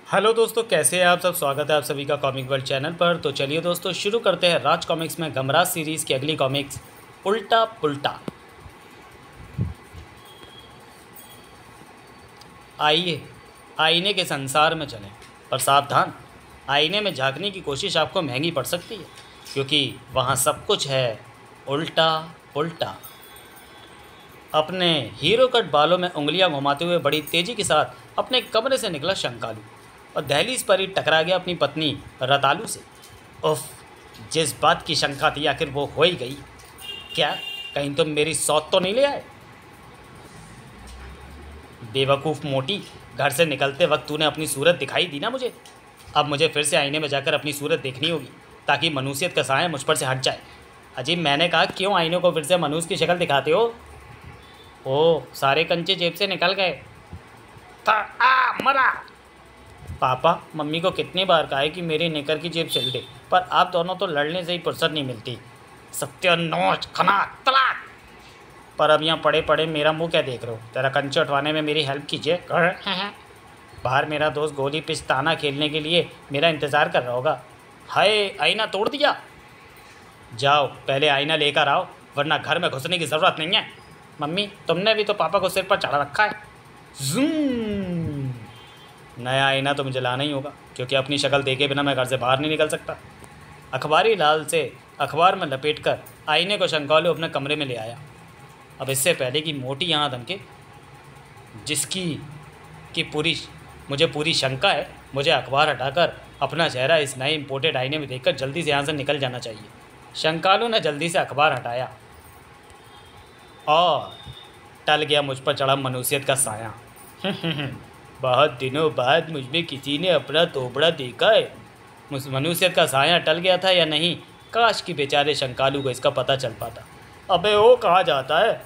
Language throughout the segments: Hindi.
हेलो दोस्तों, कैसे हैं आप सब। स्वागत है आप सभी का कॉमिक वर्ल्ड चैनल पर। तो चलिए दोस्तों, शुरू करते हैं राज कॉमिक्स में गमराज सीरीज़ की अगली कॉमिक्स उल्टा पुल्टा। आइए आईने के संसार में चलें, पर सावधान, आईने में झांकने की कोशिश आपको महंगी पड़ सकती है, क्योंकि वहाँ सब कुछ है उल्टा पुल्टा। अपने हीरो कट बालों में उंगलियां घुमाते हुए बड़ी तेजी के साथ अपने कमरे से निकला शंकालू और दहलीज पर ही टकरा गया अपनी पत्नी रतालू से। उफ, जिस बात की शंका थी आखिर वो हो ही गई। क्या कहीं तुम मेरी सौत तो नहीं ले आए? बेवकूफ़ मोटी, घर से निकलते वक्त तूने अपनी सूरत दिखाई दी ना मुझे। अब मुझे फिर से आईने में जाकर अपनी सूरत देखनी होगी, ताकि मनुष्यत का साया मुझ पर से हट जाए। अजीब, मैंने कहा क्यों आईने को फिर से मनुष्य की शक्ल दिखाते हो? ओ, सारे कंचे जेब से निकल गए। मरा। पापा, मम्मी को कितनी बार कहा है कि मेरी निकर की जेब सिल दे, पर आप दोनों तो लड़ने से ही फुर्सत नहीं मिलती। सत्यानाश, खना तलाक। पर अब यहाँ पड़े पड़े मेरा मुंह क्या देख रहे हो? जरा कंचे उठवाने में मेरी हेल्प कीजिए। बाहर मेरा दोस्त गोली पिस्ताना खेलने के लिए मेरा इंतज़ार कर रहा होगा। हाय, आईना तोड़ दिया। जाओ पहले आईना लेकर आओ, वरना घर में घुसने की ज़रूरत नहीं है। मम्मी, तुमने भी तो पापा को सिर पर चढ़ा रखा है। जूम। नया आईना तो मुझे लाना ही होगा, क्योंकि अपनी शक्ल देखे बिना मैं घर से बाहर नहीं निकल सकता। अखबारी लाल से अखबार में लपेटकर आईने को शंकालू अपने कमरे में ले आया। अब इससे पहले कि मोटी यहाँ धमके, जिसकी कि मुझे पूरी शंका है, मुझे अखबार हटाकर अपना चेहरा इस नए इम्पोर्टेड आईने में देखकर जल्दी से यहाँ से निकल जाना चाहिए। शंकालू ने जल्दी से अखबार हटाया और टल गया मुझ पर चढ़ा मनुष्यत का साया। बहुत दिनों बाद मुझ में किसी ने अपना तोबड़ा देखा है। मनुष्यत का साया टल गया था या नहीं, काश कि बेचारे शंकालू को इसका पता चल पाता। अबे वो कहा जाता है,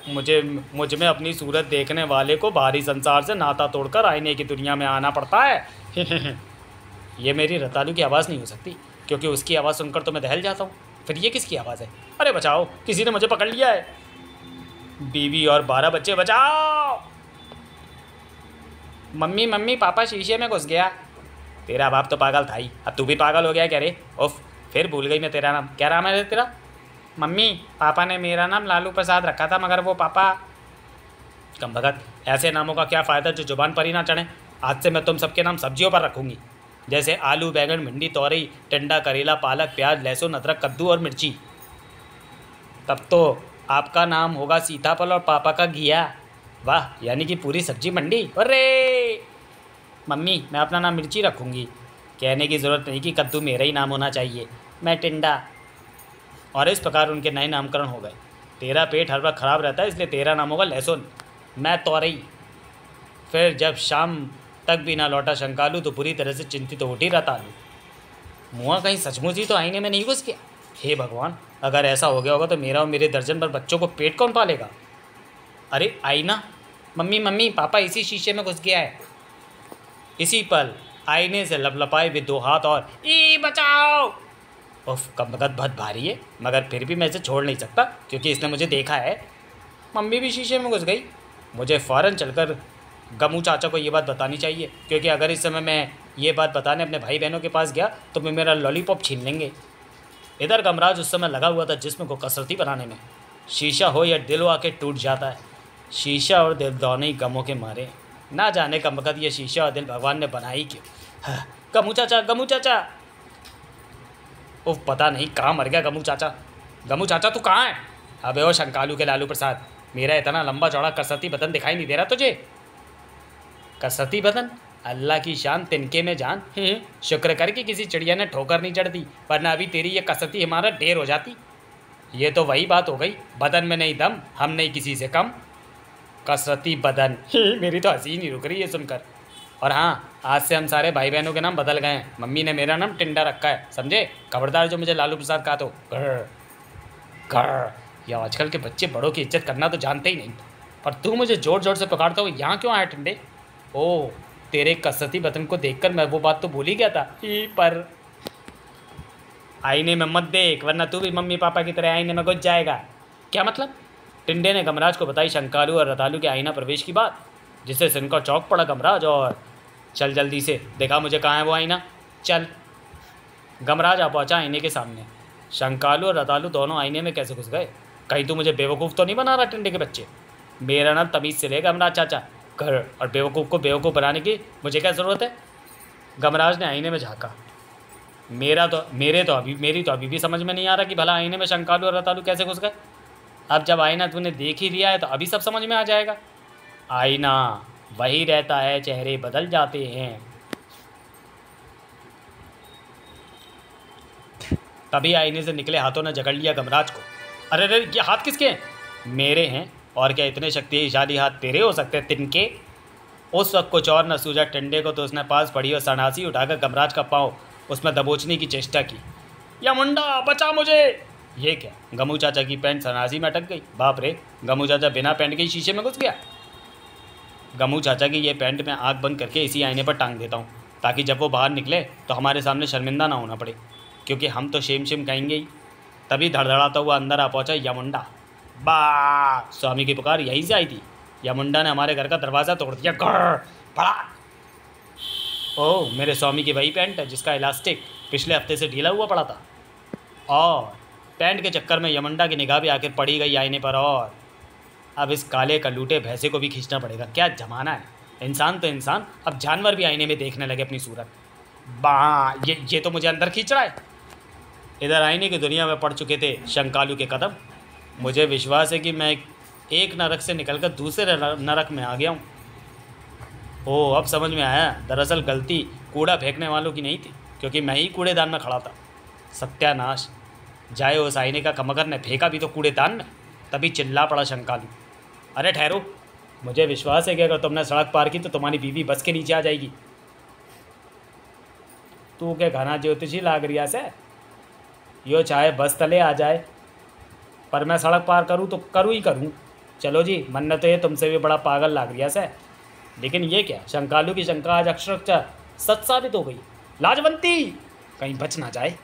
मुझ में अपनी सूरत देखने वाले को बाहरी संसार से नाता तोड़कर आईने की दुनिया में आना पड़ता है। ये मेरी रतालू की आवाज़ नहीं हो सकती, क्योंकि उसकी आवाज़ सुनकर तो मैं दहल जाता हूँ। फिर ये किसकी आवाज़ है? अरे बचाओ, किसी ने मुझे पकड़ लिया है। बीवी और 12 बच्चे बचाओ। मम्मी मम्मी, पापा शीशे में घुस गया। तेरा बाप तो पागल था ही, अब तू भी पागल हो गया क्या रे? उफ, फिर भूल गई मैं तेरा नाम। क्या नाम है तेरा? मम्मी, पापा ने मेरा नाम लालू प्रसाद रखा था, मगर वो पापा। कम भगत, ऐसे नामों का क्या फ़ायदा जो जुबान पर ही ना चढ़े। आज से मैं तुम सबके नाम सब्जियों पर रखूँगी, जैसे आलू, बैंगन, भिंडी, तोरई, टिंडा, करेला, पालक, प्याज, लहसुन, अदरक, कद्दू और मिर्ची। तब तो आपका नाम होगा सीताफल और पापा का घिया। वाह, यानी कि पूरी सब्जी मंडी। अरे मम्मी, मैं अपना नाम मिर्ची रखूँगी। कहने की ज़रूरत नहीं कि कद्दू मेरा ही नाम होना चाहिए, मैं टिंडा। और इस प्रकार उनके नए नामकरण हो गए। तेरा पेट हर वक्त ख़राब रहता है, इसलिए तेरा नाम होगा लहसुन, मैं तोरई। फिर जब शाम तक भी ना लौटा शंकालू तो बुरी तरह से चिंतित तो उठ ही रतालू। मुँह कहीं सचमुच ही तो आईने में नहीं घुस गया? हे भगवान, अगर ऐसा हो गया होगा तो मेरा और मेरे दर्जन भर बच्चों को पेट कौन पालेगा? अरे आईना, मम्मी मम्मी, पापा इसी शीशे में घुस गया है। इसी पल आईने से लपलपाए हुए 2 हाथ और ई बचाओ। उफ, कमबख्त बहुत भारी है, मगर फिर भी मैं इसे छोड़ नहीं सकता, क्योंकि इसने मुझे देखा है। मम्मी भी शीशे में घुस गई। मुझे फ़ौरन चलकर गमू चाचा को ये बात बतानी चाहिए, क्योंकि अगर इस समय मैं ये बात बताने अपने भाई बहनों के पास गया तो वे मेरा लॉलीपॉप छीन लेंगे। इधर गमराज उस समय लगा हुआ था जिस्म को कसरती बनाने में। शीशा हो या दिल आके टूट जाता है। शीशा और दिल दोनों ही गमों के मारे। ना जाने कब वक़्त ये शीशा और दिल भगवान ने बनाई क्यों। हाँ, गमू चाचा, गमू चाचा। उफ, पता नहीं कहाँ मर गया गमू चाचा। गमू चाचा तू कहाँ है? अबे ओ शंकालू के लालू प्रसाद, मेरा इतना लंबा चौड़ा कसरती बदन दिखाई नहीं दे रहा तुझे? कसरती बदन? अल्लाह की शान, तिनके में जान। शुक्र कर कि किसी चिड़िया ने ठोकर नहीं चढ़ दी, वरना अभी तेरी ये कसरती इमारत ढेर हो जाती। ये तो वही बात हो गई, बदन में नहीं दम, हम नहीं किसी से कम। कसरती बदन। मेरी तो हंसी नहीं रुक रही है सुनकर। और हाँ, आज से हम सारे भाई बहनों के नाम बदल गए हैं। मम्मी ने मेरा नाम टिंडा रखा है, समझे? खबरदार जो मुझे लालू प्रसाद कहा तो घर घर। या आजकल के बच्चे बड़ों की इज्जत करना तो जानते ही नहीं। और तू मुझे जोर जोर से पकड़ता हो, यहाँ क्यों आया टिंडे? ओह, तेरे कसरती बदन को देखकर मैं वो बात तो भूल ही गया था। पर आईने में मत देख, वरना तू भी मम्मी पापा की तरह आईने में घुस जाएगा। क्या मतलब? टिंडे ने गमराज को बताई शंकालू और रतालू के आईना प्रवेश की बात, जिससे सिनका चौंक पड़ा गमराज और चल जल्दी से, देखा मुझे कहाँ है वो आईना, चल। गमराज आ पहुँचा आईने के सामने। शंकालू और रतालू दोनों आईने में कैसे घुस गए? कहीं तू मुझे बेवकूफ़ तो नहीं बना रहा टिंडे के बच्चे? मेरा नाम तमीज़ से ले गमराज चाचा, घर और बेवकूफ़ को बेवकूफ़ बनाने की मुझे क्या ज़रूरत है? गमराज ने आईने में झाँका। मेरी तो अभी भी समझ में नहीं आ रहा कि भला आईने में शंकालू और रतालू कैसे घुस गए। अब जब आईना तूने देख ही लिया है तो अभी सब समझ में आ जाएगा। आईना वही रहता है, चेहरे बदल जाते हैं। तभी आईने से निकले हाथों ने जकड़ लिया गमराज को। अरे अरे, ये हाथ किसके हैं? मेरे हैं। और क्या इतने शक्तिशाली हाथ तेरे हो सकते हैं तिनके? उस वक्त कुछ और न सूझा टंडे को तो उसने पास पड़ी और सनासी उठाकर गमराज का पाँव उसमें दबोचने की चेष्टा की। या मुंडा बचा मुझे! ये क्या, गमू चाचा की पैंट सनासी में अटक गई। बाप रे, गमू चाचा बिना पैंट के ही शीशे में घुस गया। गमू चाचा की ये पैंट में आँख बंद करके इसी आईने पर टांग देता हूँ, ताकि जब वो बाहर निकले तो हमारे सामने शर्मिंदा ना होना पड़े, क्योंकि हम तो शेम शेम कहेंगे ही। तभी धड़धड़ाता हुआ अंदर आ पहुँचा यमुंडा। बा, स्वामी की पुकार यहीं से आई थी। यमुंडा ने हमारे घर का दरवाज़ा तोड़ दिया। घर पड़ा। ओह, मेरे स्वामी की वही पैंट है जिसका इलास्टिक पिछले हफ्ते से ढीला हुआ पड़ा था। और पैंट के चक्कर में यमुंडा की निगाह भी आखिर पड़ी गई आईने पर। और अब इस काले कलूटे भैंसे को भी खींचना पड़ेगा। क्या ज़माना है, इंसान तो इंसान, अब जानवर भी आईने में देखने लगे अपनी सूरत। बा, ये तो मुझे अंदर खींच रहा है। इधर आईने की दुनिया में पड़ चुके थे शंकालू के कदम। मुझे विश्वास है कि मैं एक नरक से निकलकर दूसरे नरक में आ गया हूँ। ओह, अब समझ में आया, दरअसल गलती कूड़ा फेंकने वालों की नहीं थी, क्योंकि मैं ही कूड़ेदान में खड़ा था। सत्यानाश, जाए उस आईने का कमगर ने फेंका भी तो कूड़ेदान में। तभी चिल्ला पड़ा शंकालू। अरे ठहरो, मुझे विश्वास है कि अगर तुमने सड़क पार की तो तुम्हारी बीवी बस के नीचे आ जाएगी। तू क्या घना ज्योतिषी लाग रिया से? यो चाहे बस तले आ जाए, पर मैं सड़क पार करूँ तो करूँ ही करूँ। चलो जी, मन तो ये तुमसे भी बड़ा पागल लाग रिया से। लेकिन ये क्या, शंकालू की शंका आज अक्षरशः सच साबित हो गई। लाजवंती, कहीं बच ना जाए।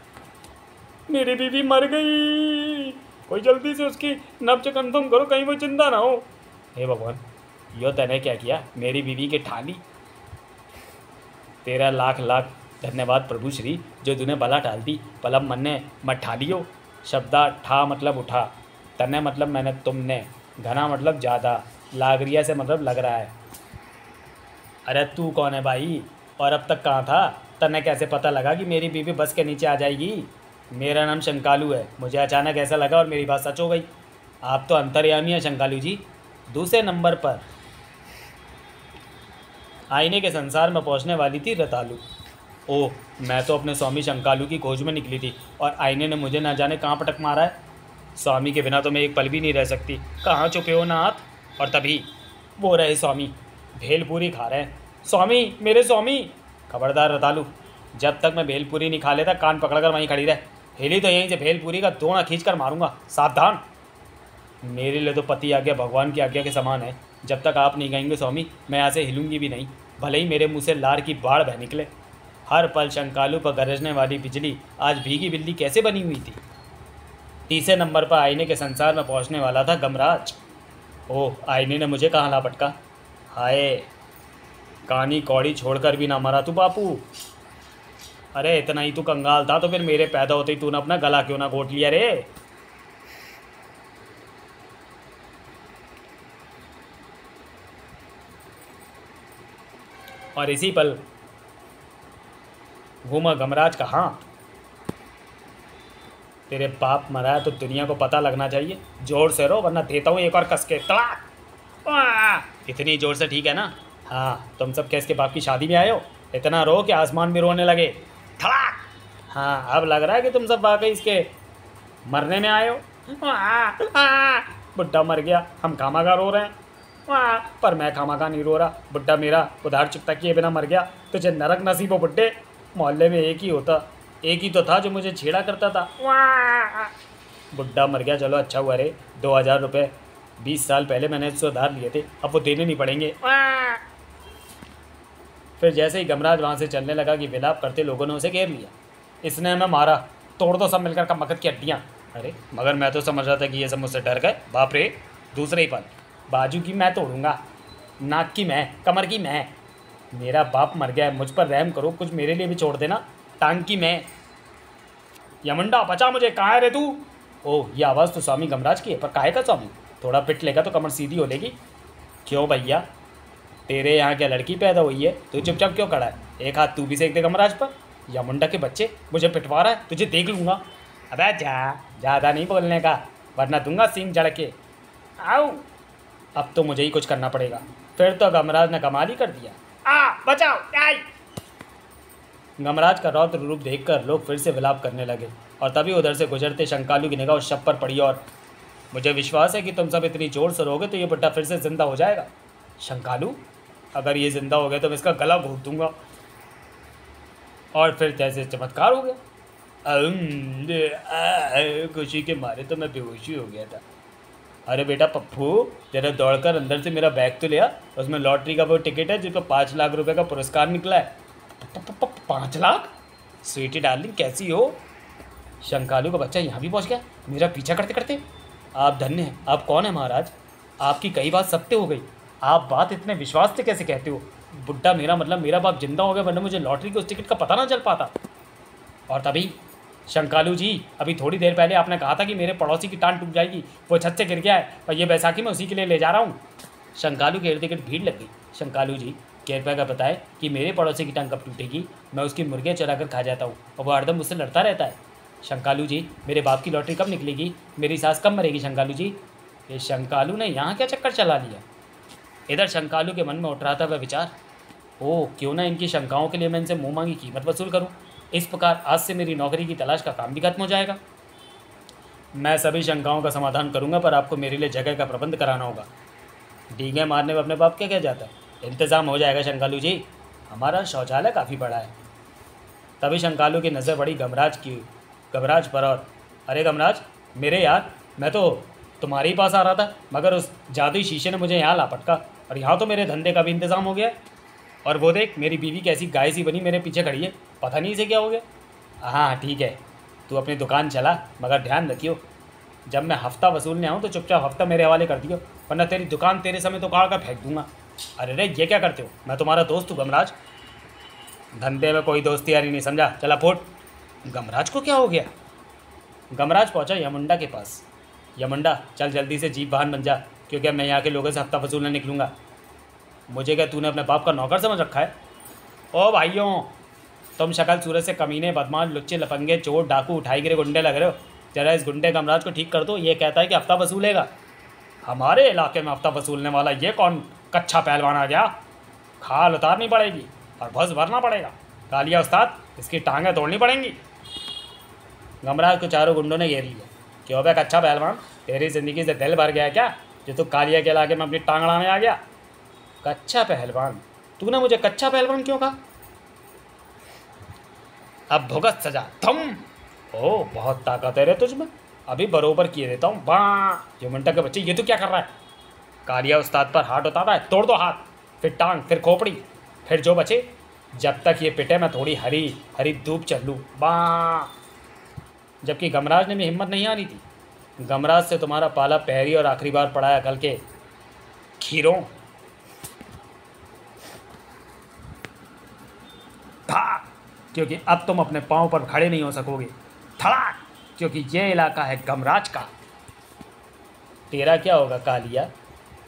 मेरी बीवी मर गई, कोई जल्दी से उसकी नब्ज कंफर्म करो, कहीं वो जिंदा ना हो। हे भगवान, यो तने क्या किया, मेरी बीवी के ठाली। तेरा लाख लाख धन्यवाद प्रभु श्री, जो तूने भला टाल दी। पलम मन ने मत ठालियो। शब्दा ठा मतलब उठा, तने मतलब मैंने तुमने, घना मतलब ज़्यादा, लागरिया से मतलब लग रहा है। अरे तू कौन है भाई, और अब तक कहाँ था? तने कैसे पता लगा कि मेरी बीवी बस के नीचे आ जाएगी? मेरा नाम शंकालू है, मुझे अचानक ऐसा लगा और मेरी बात सच हो गई। आप तो अंतर्यामी हैं शंकालू जी। दूसरे नंबर पर आईने के संसार में पहुंचने वाली थी रतालू। ओह, मैं तो अपने स्वामी शंकालू की खोज में निकली थी और आईने ने मुझे ना जाने कहाँ पटक मारा है। स्वामी के बिना तो मैं एक पल भी नहीं रह सकती। कहाँ छुपे हो ना आप? और तभी वो रहे स्वामी, भेलपूरी खा रहे हैं। स्वामी, मेरे स्वामी! खबरदार रतालू, जब तक मैं भेलपूरी नहीं खा लेता कान पकड़कर वहीं खड़ी रह। हिली तो यहीं से भेलपूरी का दोना खींच कर मारूंगा, सावधान। मेरे लिए तो पति आज्ञा भगवान की आज्ञा के समान है। जब तक आप नहीं कहेंगे स्वामी, मैं यहाँ से हिलूंगी भी नहीं, भले ही मेरे मुँह से लार की बाढ़ बह निकले। हर पल शंकालू पर गरजने वाली बिजली आज भीगी बिल्ली कैसे बनी हुई थी। तीसरे नंबर पर आईने के संसार में पहुँचने वाला था गमराज। ओह, आईने ने मुझे कहाँ ला पटका। हाय, कहानी कौड़ी छोड़कर भी ना मरा तू बापू। अरे इतना ही तू कंगाल था तो फिर मेरे पैदा होते ही तूने अपना गला क्यों ना घोट लिया रे? और इसी पल घूमा गमराज का हाथ। तेरे बाप मरा है तो दुनिया को पता लगना चाहिए। जोर से रो वरना देता हूँ एक और कस के तड़ाक। इतनी जोर से ठीक है ना? हाँ, तुम सब क्या इसके बाप की शादी में आए हो? इतना रो कि आसमान भी रोने लगे। थड़ाक। हाँ, अब लग रहा है कि तुम सब वाकई इसके मरने में आए हो। बुड्ढा मर गया, हम खामाखा रो रहे हैं। पर मैं खामाखा नहीं रो रहा। बुड्ढा मेरा उधार चुकता किए बिना मर गया। तुझे नरक नसीब हो बुड्ढे। मोहल्ले में एक ही तो था जो मुझे छेड़ा करता था। बुड्ढा मर गया, चलो अच्छा हुआ रे। 2000 रुपये 20 साल पहले मैंने इससे उधार लिए थे, अब वो देने नहीं पड़ेंगे। फिर जैसे ही गमराज वहाँ से चलने लगा कि विलाप करते लोगों ने उसे घेर लिया। इसने हमें मारा, तोड़ दो सब मिलकर मगध की हड्डियाँ। अरे मगर मैं तो समझ रहा था कि ये सब मुझसे डर गए। बाप रे, दूसरे ही पल बाजू की मैं तोड़ूंगा, नाक की मैं, कमर की मैं। मेरा बाप मर गया है, मुझ पर रहम करो, कुछ मेरे लिए भी छोड़ देना। टांग की मैं। यमुंडा बचा मुझे, कहाँ है रे तू? ओह, ये आवाज़ तो स्वामी गमराज की है, पर काहे का स्वामी? थोड़ा पिट लेगा तो कमर सीधी हो लेगी। क्यों भैया, तेरे यहाँ क्या लड़की पैदा हुई है? तू चुपचाप क्यों खड़ा है? एक हाथ तू भी सेक दे गमराज पर। यमुंडा के बच्चे, मुझे पिटवा रहा है, तुझे देख लूँगा। अबे जा, ज़्यादा नहीं बोलने का, वरना दूंगा सींग जड़ के। आओ, अब तो मुझे ही कुछ करना पड़ेगा। फिर तो गमराज ने कमाल ही कर दिया। बचाओ, आई। गमराज का रौद्र रूप देखकर लोग फिर से विलाप करने लगे, और तभी उधर से गुजरते शंकालू की निगाह उस शव पर पड़ी, और मुझे विश्वास है कि तुम सब इतनी जोर से रोगे तो ये बुड्ढा फिर से जिंदा हो जाएगा। शंकालू, अगर ये जिंदा हो गया तो मैं इसका गला घोट दूंगा। और फिर जैसे चमत्कार हो गया। खुशी के मारे तो मैं बेहोशी हो गया था। अरे बेटा पप्पू, जरा दौड़कर अंदर से मेरा बैग तो लिया, उसमें लॉटरी का वो टिकट है जिस पर 5 लाख रुपए का पुरस्कार निकला है। 5 लाख? स्वीटी डार्लिंग, कैसी हो? शंकालू का बच्चा यहाँ भी पहुँच गया, मेरा पीछा करते करते। आप धन्य हैं। आप कौन है महाराज? आपकी कई बात सत्य हो गई। आप बात इतने विश्वास से कैसे कहते हो? बुड्ढा, मेरा मतलब मेरा बाप जिंदा हो गया, वरना मुझे लॉटरी के उस टिकट का पता ना चल पाता। और तभी, शंकालू जी, अभी थोड़ी देर पहले आपने कहा था कि मेरे पड़ोसी की टांग टूट जाएगी, वो छत से गिर गया है, और ये बैसाखी में उसी के लिए ले जा रहा हूँ। शंकालू के इर्द गिर्द भीड़ लग गई। शंकालू जी, कृपया का बताएं कि मेरे पड़ोसी की टांग कब टूटेगी? मैं उसकी मुर्गियाँ चुरा कर खा जाता हूँ, और वो हरदम मुझसे लड़ता रहता है। शंकालू जी, मेरे बाप की लॉटरी कब निकलेगी? मेरी सास कब मरेगी? शंकालू जी, ये शंकालू ने यहाँ क्या चक्कर चला लिया? इधर शंकालू के मन में उठ रहा था वह विचार, ओह, क्यों ना इनकी शंकाओं के लिए मैं इनसे मुँह मांगी कीमत वसूल करूँ। इस प्रकार आज से मेरी नौकरी की तलाश का काम भी खत्म हो जाएगा। मैं सभी शंकाओं का समाधान करूंगा, पर आपको मेरे लिए जगह का प्रबंध कराना होगा। डींगे मारने में अपने बाप क्या कह जाता है? इंतज़ाम हो जाएगा शंकालू जी, हमारा शौचालय काफ़ी बड़ा है। तभी शंकालू की नज़र पड़ी गमराज पर, और अरे गमराज, मेरे यार, मैं तो तुम्हारे ही पास आ रहा था, मगर उस जादुई शीशे ने मुझे यहाँ ला पटका, और यहाँ तो मेरे धंधे का भी इंतज़ाम हो गया। और वो देख, मेरी बीवी कैसी गाय सी बनी मेरे पीछे खड़ी है, पता नहीं इसे क्या हो गया। हाँ ठीक है, तू अपनी दुकान चला, मगर ध्यान रखियो, जब मैं हफ्ता वसूलने आऊँ तो चुपचाप हफ्ता मेरे हवाले कर दियो, वरना तेरी दुकान तेरे समय तो उखाड़ कर फेंक दूंगा। अरे रे, ये क्या करते हो? मैं तुम्हारा दोस्त हूँ गमराज। धंधे में कोई दोस्ती यारी नहीं, समझा? चला फुट। गमराज को क्या हो गया? गमराज पहुँचा यमुंडा के पास। यमुंडा, चल जल्दी से जीप वाहन बन जा, क्योंकि अब मैं यहाँ के लोगों से हफ्ता वसूलने निकलूँगा। मुझे क्या तूने अपने बाप का नौकर समझ रखा है? ओ भाइयों, तुम शक्ल सूरत से कमीने, बदमाश, लुच्चे, लफंगे, चोर, डाकू, उठाई गिरे गुंडे लग रहे हो। जरा इस गुंडे गमराज को ठीक कर दो, ये कहता है कि हफ्ता वसूलेगा। हमारे इलाके में हफ्ता वसूलने वाला ये कौन कच्चा पहलवान आ गया? खाल उतारनी पड़ेगी और भस भरना पड़ेगा। कालिया उस्ताद, इसकी टांगें तोड़नी पड़ेंगी। गमराज को चारों गुंडों ने घेर लिया। क्यों बे कच्चा पहलवान, तेरी ज़िंदगी से दिल भर गया है क्या, जो तू कालिया के इलाके में अपनी टांग अड़ाने आ गया? कच्चा पहलवान? तूने मुझे कच्चा पहलवान क्यों कहा? अब भुगत सजा थम। ओ, बहुत ताकत है रे तुझमें, अभी बरोबर किए देता हूँ। वाह, यमुंडा के बच्चे, ये तो क्या कर रहा है? कालिया उस्ताद पर हाथ उतारा है, तोड़ दो हाथ, फिर टांग, फिर खोपड़ी, फिर जो बचे। जब तक ये पिटे मैं थोड़ी हरी हरी धूप चल लूँ। वाह। जबकि गमराज ने भी हिम्मत नहीं आनी थी। गमराज से तुम्हारा पाला पहली और आखिरी बार पड़ा है कल के खीरों। भाग, क्योंकि अब तुम अपने पाँव पर खड़े नहीं हो सकोगे। धड़ाक, क्योंकि ये इलाका है गमराज का। तेरा क्या होगा कालिया?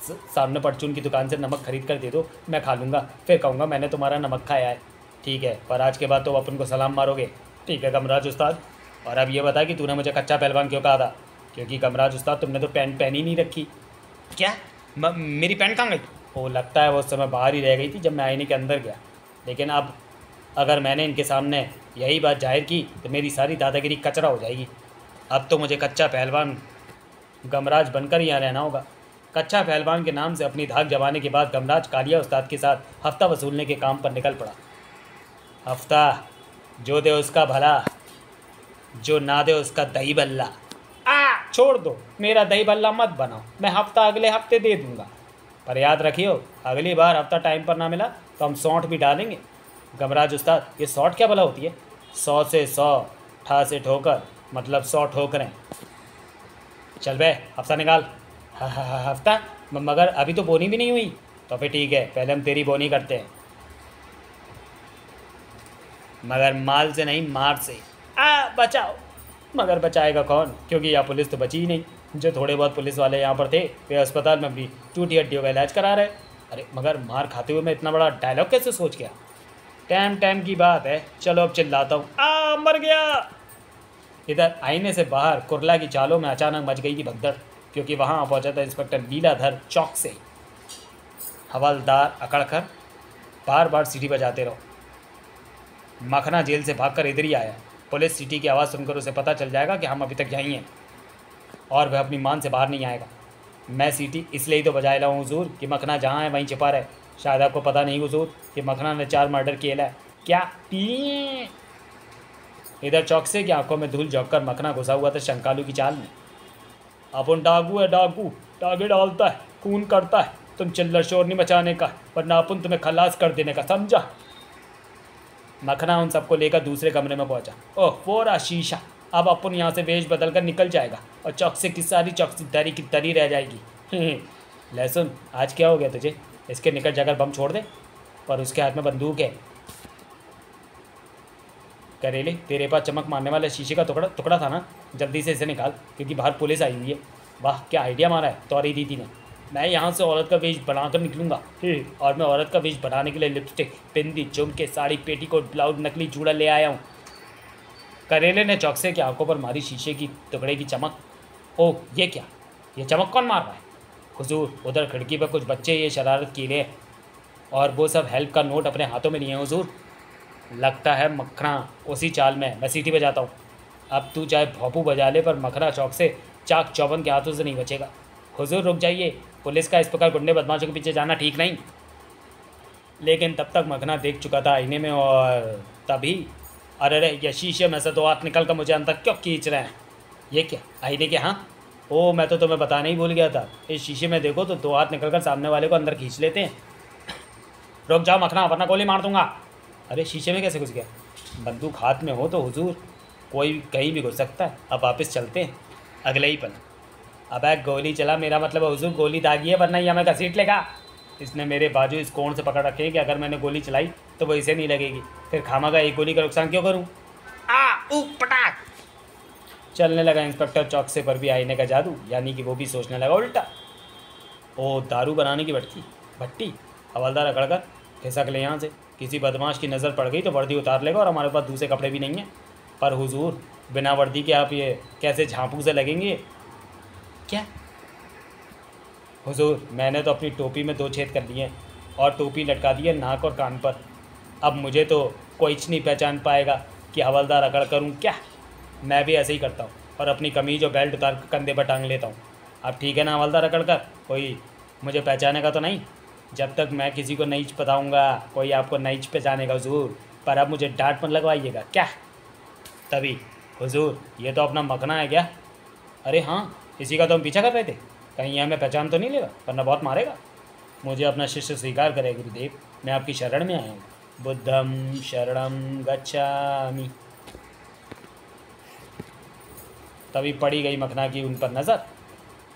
सामने परचून की दुकान से नमक खरीद कर दे दो, मैं खा लूँगा, फिर कहूँगा मैंने तुम्हारा नमक खाया है। ठीक है, पर आज के बाद तो अपन को सलाम मारोगे। ठीक है गमराज उस्ताद। और अब ये बता कि तूने मुझे कच्चा पहलवान क्यों कहा था? क्योंकि गमराज उस्ताद, तुमने तो पैंट पहनी नहीं रखी। क्या? मेरी पैंट कहाँ गई? वो लगता है वो उस समय बाहर ही रह गई थी जब मैं आईने के अंदर गया। लेकिन अब अगर मैंने इनके सामने यही बात जाहिर की तो मेरी सारी दादागिरी कचरा हो जाएगी। अब तो मुझे कच्चा पहलवान गमराज बनकर यहाँ रहना होगा। कच्चा पहलवान के नाम से अपनी धाक जमाने के बाद गमराज कालिया उस्ताद के साथ हफ्ता वसूलने के काम पर निकल पड़ा। हफ्ता जो दे उसका भला, जो ना दे उसका दही बल्ला। छोड़ दो, मेरा दही बल्ला मत बनाओ, मैं हफ्ता अगले हफ्ते दे दूंगा। पर याद रखियो, अगली बार हफ्ता टाइम पर ना मिला तो हम सौंठ भी डालेंगे। गमराज उस्ताद, ये सौंठ क्या भला होती है? 100 से 100, ठा से ठोकर, मतलब 100 ठोकरें। चल बे, हफ्ता निकाल। हफ्ता? मगर अभी तो बोनी भी नहीं हुई। तो फिर ठीक है, पहले हम तेरी बोनी करते हैं। मगर माल से नहीं, मार से। बचाओ। मगर बचाएगा कौन, क्योंकि यहाँ पुलिस तो बची ही नहीं। जो थोड़े बहुत पुलिस वाले यहाँ पर थे वे अस्पताल में भी टूटी हड्डियों का इलाज करा रहे। अरे मगर मार खाते हुए मैं इतना बड़ा डायलॉग कैसे सोच गया। टाइम टाइम की बात है, चलो अब चिल्लाता हूँ। मर गया। इधर आईने से बाहर कुरला की चालों में अचानक मच गई थी भगदड़, क्योंकि वहाँ पहुँचा था इंस्पेक्टर लीलाधर चौक से। हवलदार अकड़कर बार बार सीटी बजाते रहो। मखना जेल से भागकर इधर ही आया। पुलिस सीटी की आवाज़ सुनकर उसे पता चल जाएगा कि हम अभी तक यहीं हैं और वह अपनी मान से बाहर नहीं आएगा। मैं सीटी इसलिए ही तो बजाए लाऊँ हुजूर कि मखना जहाँ है वहीं छिपा रहे। शायद आपको पता नहीं हुजूर कि मखना ने 4 मर्डर किए है। क्या पी। इधर चौक से की आंखों में धूल झोंक कर मखना घुसा हुआ था शंकालू की चाल में। अपन डाकू है, डाकू टागे डालता है, खून करता है। तुम चिल्लर शोर नहीं मचाने का, वरना अपन तुम्हें खलास कर देने का, समझा। मखना उन सबको लेकर दूसरे कमरे में पहुंचा। ओह वो रहा शीशा। अब अपन यहाँ से वेश बदल कर निकल जाएगा और चौकसे की सारी चौकसीदारी की तरी रह जाएगी। लहसुन आज क्या हो गया तुझे, इसके निकट जाकर बम छोड़ दे। पर उसके हाथ में बंदूक है। करेले तेरे पास चमक मारने वाला शीशे का टुकड़ा था ना, जल्दी से इसे निकाल, क्योंकि बाहर पुलिस आई हुई है। वाह क्या आइडिया मारा है तौरी दीदी ने। मैं यहाँ से औरत का वेश बनाकर निकलूंगा। और मैं औरत का वेश बनाने के लिए लिपस्टिक, बिंदी, झुमके, साड़ी, पेटीकोट, ब्लाउज, नकली जूड़ा ले आया हूँ। करेले ने चौकसे की आंखों पर मारी शीशे की टुकड़े की चमक। ओह ये क्या, ये चमक कौन मार रहा है। हुजूर उधर खिड़की पर कुछ बच्चे ये शरारत किए हैं और वो सब हेल्प का नोट अपने हाथों में लिए हैं हुजूर। लगता है मखना उसी चाल में। मैं सीटी बजाता हूँ। अब तू चाहे भोंपू बजा ले, पर मखना चौक से चाक चौबन के हाथों से नहीं बचेगा। हुजूर रुक जाइए, पुलिस का इस प्रकार गुंडे बदमाशों के पीछे जाना ठीक नहीं। लेकिन तब तक मखना देख चुका था आईने में, और तभी अरे ये शीशे में से 2 हाथ निकल कर मुझे अंदर क्यों खींच रहे हैं। ये क्या आईने के। हाँ ओ मैं तो तुम्हें बताना ही भूल गया था। इस शीशे में देखो तो 2 हाथ निकल कर सामने वाले को अंदर खींच लेते हैं। रुक जाओ मखना, वरना गोली मार दूंगा। अरे शीशे में कैसे घुस गया। बंदूक हाथ में हो तो हुजूर कोई कहीं भी घुस सकता है। अब वापस चलते हैं। अगले ही पल अब गोली चला, मेरा मतलब हुजूर गोली दागी है, वरना ये हमें घसीट लेगा। इसने मेरे बाजू इस कोण से पकड़ रखे हैं कि अगर मैंने गोली चलाई तो वो इसे नहीं लगेगी। फिर खामखा एक गोली का नुकसान क्यों करूँ। पटाख चलने लगा इंस्पेक्टर चौकसे पर भी आईने का जादू, यानी कि वो भी सोचने लगा उल्टा। ओ दारू बनाने की भट्टी। हवलदार अकड़कर खिसक ले यहाँ से। किसी बदमाश की नज़र पड़ गई तो वर्दी उतार लेगा, और हमारे पास दूसरे कपड़े भी नहीं हैं। पर हुजूर बिना वर्दी के आप ये कैसे झांपू से लगेंगे। क्या हुजूर मैंने तो अपनी टोपी में 2 छेद कर लिए और टोपी लटका दी है नाक और कान पर। अब मुझे तो कोई नहीं पहचान पाएगा कि हवलदार अकड़ करूँ क्या। मैं भी ऐसे ही करता हूँ और अपनी कमीज और बेल्ट उतार कंधे पर टांग लेता हूँ। अब ठीक है ना हवलदार अकड़ कर, कोई मुझे पहचानेगा तो नहीं। जब तक मैं किसी को नहीं बताऊँगा कोई आपको नहीं पहचानेगा हुजूर। पर अब मुझे डांट मत लगवाइएगा क्या। तभी हुजूर ये तो अपना मखना है क्या। अरे हाँ इसी का तो हम पीछा कर रहे थे, कहीं यह हमें पहचान तो नहीं लेगा, वरना बहुत मारेगा। मुझे अपना शिष्य स्वीकार करे गुरुदेव, मैं आपकी शरण में आया हूँ। बुद्धम शरणम गच्छामि। तभी पड़ी गई मखना की उन पर नज़र।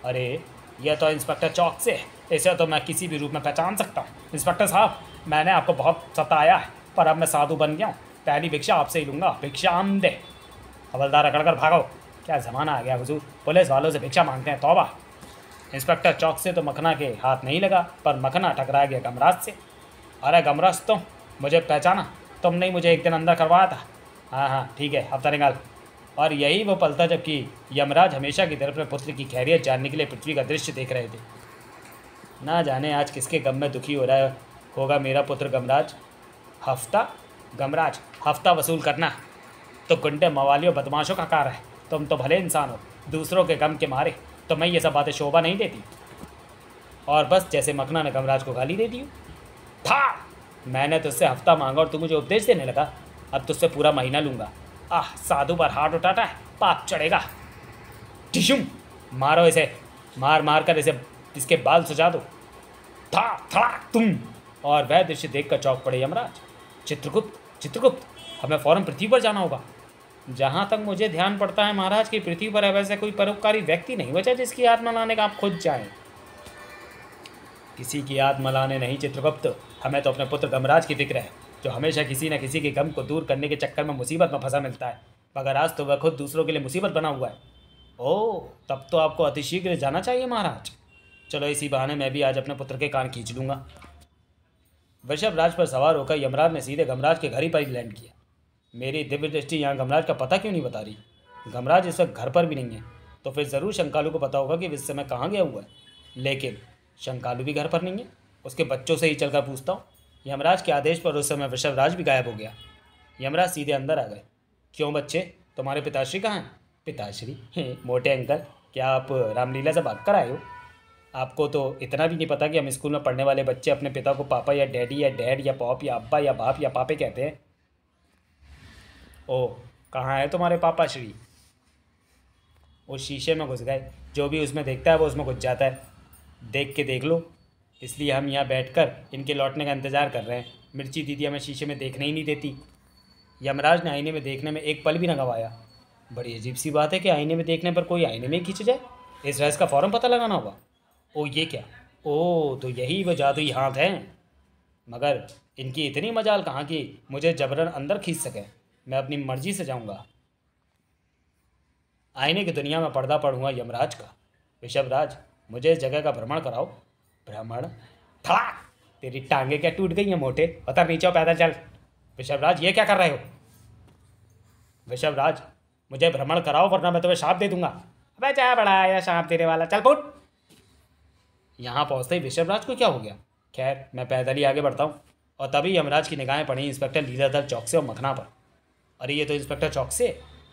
अरे यह तो इंस्पेक्टर चौक से है, इसे तो मैं किसी भी रूप में पहचान सकता हूँ। इंस्पेक्टर साहब मैंने आपको बहुत सताया है, पर अब मैं साधु बन गया हूँ। पहली भिक्षा आपसे ही लूँगा, भिक्षा आम दे। हवलदार अकड़ कर भागो। क्या ज़माना आ गया हुजूर, पुलिस वालों से भिक्षा मांगते हैं, तौबा। इंस्पेक्टर चौक से तो मखना के हाथ नहीं लगा, पर मखना टकरा गया गमराज से। अरे गमराज तुम मुझे पहचाना, तुमने ही मुझे एक दिन अंदर करवाया था। हाँ हाँ ठीक है, हफ्ता निकाल। और यही वो पल था जबकि यमराज हमेशा की तरफ अपने पुत्र की खैरियत जानने के लिए पृथ्वी का दृश्य देख रहे थे। ना जाने आज किसके गम में दुखी हो रहा होगा मेरा पुत्र गमराज। गमराज हफ्ता वसूल करना तो गुंडे मवालियों बदमाशों का कार्य है। तुम तो भले इंसान हो, दूसरों के गम के मारे तुम्हें ये सब बातें शोभा नहीं देती। और बस जैसे मखना ने गमराज को गाली दे दी था। मैंने तुझसे हफ्ता मांगा और तू मुझे उपदेश देने लगा। अब तुझसे पूरा महीना लूँगा। साधु पर हाथ उठाता है, पाप चढ़ेगा। टिशुम मारो इसे, मार मार कर इसे इसके बाल सुझा दो। था तुम। और वह दृश्य देखकर चौंक पड़े यमराज। चित्रगुप्त हमें फौरन पृथ्वी पर जाना होगा। जहाँ तक मुझे ध्यान पड़ता है महाराज की पृथ्वी पर वैसे कोई परोपकारी व्यक्ति नहीं बचा जिसकी आत्मा लाने का आप खुद जाएं। किसी की आत्मा लाने नहीं चित्रगुप्त, हमें तो अपने पुत्र गमराज की फिक्र है। जो हमेशा किसी न किसी के गम को दूर करने के चक्कर में मुसीबत में फंसा मिलता है, मगर आज तो वह खुद दूसरों के लिए मुसीबत बना हुआ है। ओह, तब तो आपको अतिशीघ्र जाना चाहिए महाराज। चलो इसी बहाने मैं भी आज अपने पुत्र के कान खींच लूँगा। वृषभ राज पर सवार होकर यमराज ने सीधे गमराज के घर ही पर ही लैंड किया। मेरी दिव्य दृष्टि यहाँ गमराज का पता क्यों नहीं बता रही? गमराज इस वक्त घर पर भी नहीं है, तो फिर ज़रूर शंकालू को पता होगा कि इस समय कहाँ गया हुआ है। लेकिन शंकालू भी घर पर नहीं है, उसके बच्चों से ही चलकर पूछता हूँ। यमराज के आदेश पर उस समय वृषभ राज भी गायब हो गया। यमराज सीधे अंदर आ गए। क्यों बच्चे, तुम्हारे पिताश्री कहाँ हैं? पिताश्री? मोटे अंकल, क्या आप रामलीला से भाग कर आए हो? आपको तो इतना भी नहीं पता कि हम स्कूल में पढ़ने वाले बच्चे अपने पिता को पापा या डैडी या डैड या पॉप या अब्बा या बाप या पापे कहते हैं। ओह, कहाँ है तुम्हारे पापा श्री? वो शीशे में घुस गए। जो भी उसमें देखता है वो उसमें घुस जाता है। देख के देख लो, इसलिए हम यहाँ बैठकर इनके लौटने का इंतज़ार कर रहे हैं। मिर्ची दीदी हमें शीशे में देखने ही नहीं देती। यमराज ने आईने में देखने में एक पल भी न गंवाया। बड़ी अजीब सी बात है कि आईने में देखने पर कोई आईने में खींच जाए। इस रहस्य का फ़ौरन पता लगाना होगा। ओ ये क्या? ओ तो यही वो जादुई हाथ हैं। मगर इनकी इतनी मजाल कहाँ कि मुझे जबरन अंदर खींच सके। मैं अपनी मर्जी से जाऊँगा। आईने की दुनिया में पर्दा पड़ूंगा यमराज का। ऋषभ राज, मुझे इस जगह का भ्रमण कराओ। भ्रमण? था तेरी टांगे क्या टूट गई हैं मोटे? उतर नीचे पैदल चल। ऋषभ राज, ये क्या कर रहे हो? ऋषभ राज, मुझे भ्रमण कराओ वरना मैं तुम्हें शाप दे दूंगा। अबे जा बड़ा आया शाप देने वाला, चल फुट। यहाँ पहुँचते ही ऋषभ राज को क्या हो गया? खैर, मैं पैदल ही आगे बढ़ता हूँ और तभी यमराज की निगाहें पड़ी इंस्पेक्टर लीलाधर चौकसे और मखना पर। अरे ये तो इंस्पेक्टर चौकसे,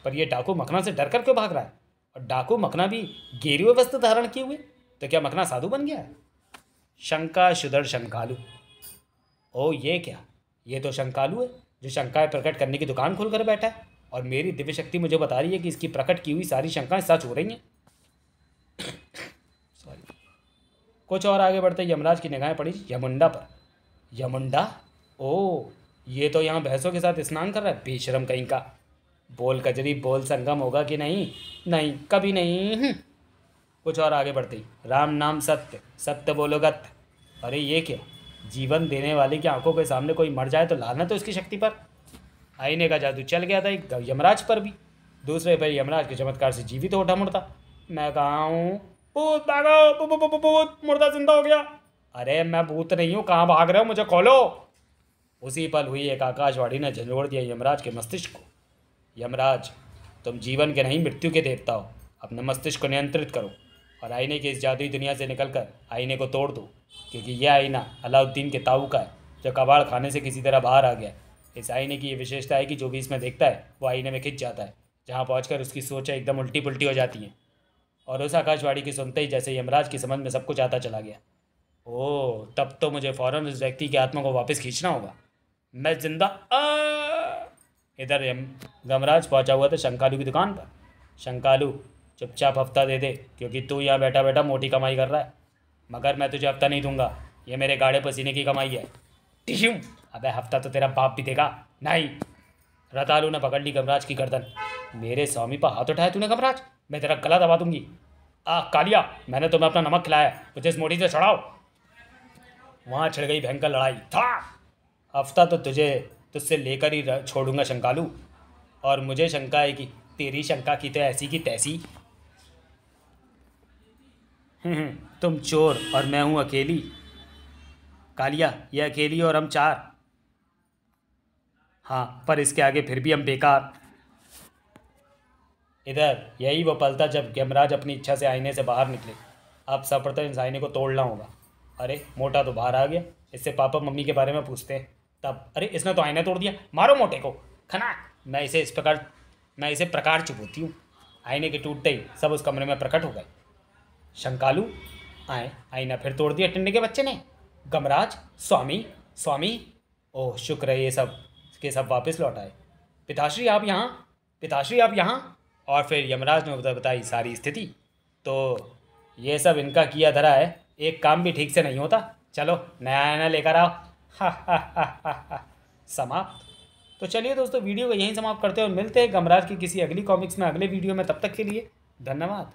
पर ये डाकू मखना से डर कर क्यों भाग रहा है? और डाकू मखना भी गेरी हुए वस्त्र धारण किए हुए, तो क्या मखना साधु बन गया है? शंका शुदर शंकालू। ओ ये क्या? ये तो शंकालू है जो शंकाएं प्रकट करने की दुकान खोलकर बैठा है और मेरी दिव्य शक्ति मुझे बता रही है कि इसकी प्रकट की हुई सारी शंकाएं सच हो रही हैं। सॉरी। कुछ और आगे बढ़ते यमराज की निगाहें पड़ी यमुंडा पर। यमुंडा? ओ ये तो यहाँ भैंसों के साथ स्नान कर रहा है, बेशरम कहीं का। बोल कजरी बोल संगम होगा कि नहीं? नहीं, कभी नहीं। कुछ और आगे बढ़ते ही राम नाम सत्य, सत्य बोलो गत्य। अरे ये क्या? जीवन देने वाले की आंखों के सामने कोई मर जाए तो लानत तो इसकी शक्ति पर। आईने का जादू चल गया था एक यमराज पर भी। दूसरे पर यमराज के चमत्कार से जीवित उठा मुड़ता। मैं कहाँ हूँ? भूत भागो, भूत मुर्दा जिंदा हो गया। अरे मैं भूत नहीं हूँ, कहाँ भाग रहे हो? मुझे खोलो। उसी पल हुई एक आकाशवाणी ने झंझोड़ दिया यमराज के मस्तिष्क को। यमराज, तुम जीवन के नहीं मृत्यु के देवता हो। अपने मस्तिष्क को नियंत्रित करो और आईने की इस जादुई दुनिया से निकलकर आईने को तोड़ दो, क्योंकि यह आईना अलाउद्दीन के ताऊ का है जो कबाड़ खाने से किसी तरह बाहर आ गया। इस आईने की ये विशेषता है कि जो भी इसमें देखता है वो आईने में खिंच जाता है, जहाँ पहुँचकर उसकी सोचें एकदम उल्टी पुल्टी हो जाती हैं। और उस आकाशवाणी की सुनते ही जैसे यमराज की समझ में सब कुछ आता चला गया। ओह, तब तो मुझे फ़ौरन उस व्यक्ति की आत्मा को वापस खींचना होगा। मैं जिंदा इधर गमराज पहुंचा हुआ था शंकालू की दुकान पर। शंकालू, चुपचाप हफ्ता दे दे, क्योंकि तू यहाँ बैठा बैठा मोटी कमाई कर रहा है। मगर मैं तुझे हफ्ता नहीं दूंगा, ये मेरे गाढ़े पसीने की कमाई है। टिश्यू, अबे हफ्ता तो तेरा बाप भी देगा। नहीं। रतालू ने पकड़ ली गमराज की गर्दन। मेरे स्वामी पर हाथ उठाया तूने गमराज, मैं तेरा गला दबा दूंगी। कालिया, मैंने तुम्हें अपना नमक खिलाया, मुझे इस मोटी से चढ़ाओ। वहाँ छिड़ गई भयंकर लड़ाई। था हफ्ता तो तुझसे लेकर ही छोड़ूंगा शंकालू। और मुझे शंका है कि तेरी शंका की तो ऐसी की तैसी। तुम चोर और मैं हूँ अकेली। कालिया, ये अकेली और हम चार। हाँ, पर इसके आगे फिर भी हम बेकार। इधर यही वो पल था जब यमराज अपनी इच्छा से आईने से बाहर निकले। अब सर्वप्रथम इस आईने को तोड़ना होगा। अरे मोटा तो बाहर आ गया, इससे पापा मम्मी के बारे में पूछते हैं। तब अरे इसने तो आईना तोड़ दिया, मारो मोटे को। खना, मैं इसे प्रकार चुभोती हूँ। आईने के टूटते ही सब उस कमरे में प्रकट हो गए। शंकालू आए, आईना फिर तोड़ दिया टिंडे के बच्चे ने। गमराज, स्वामी। ओह शुक्र है, ये सब के सब वापस लौट आए। पिताश्री आप यहाँ। और फिर यमराज ने बताई सारी स्थिति। तो ये सब इनका किया धरा है, एक काम भी ठीक से नहीं होता। चलो नया आईना लेकर आओ। समाप्त। तो चलिए दोस्तों, वीडियो को यहीं समाप्त करते हैं और मिलते हैं गमराज की किसी अगली कॉमिक्स में अगले वीडियो में। तब तक के लिए धन्यवाद।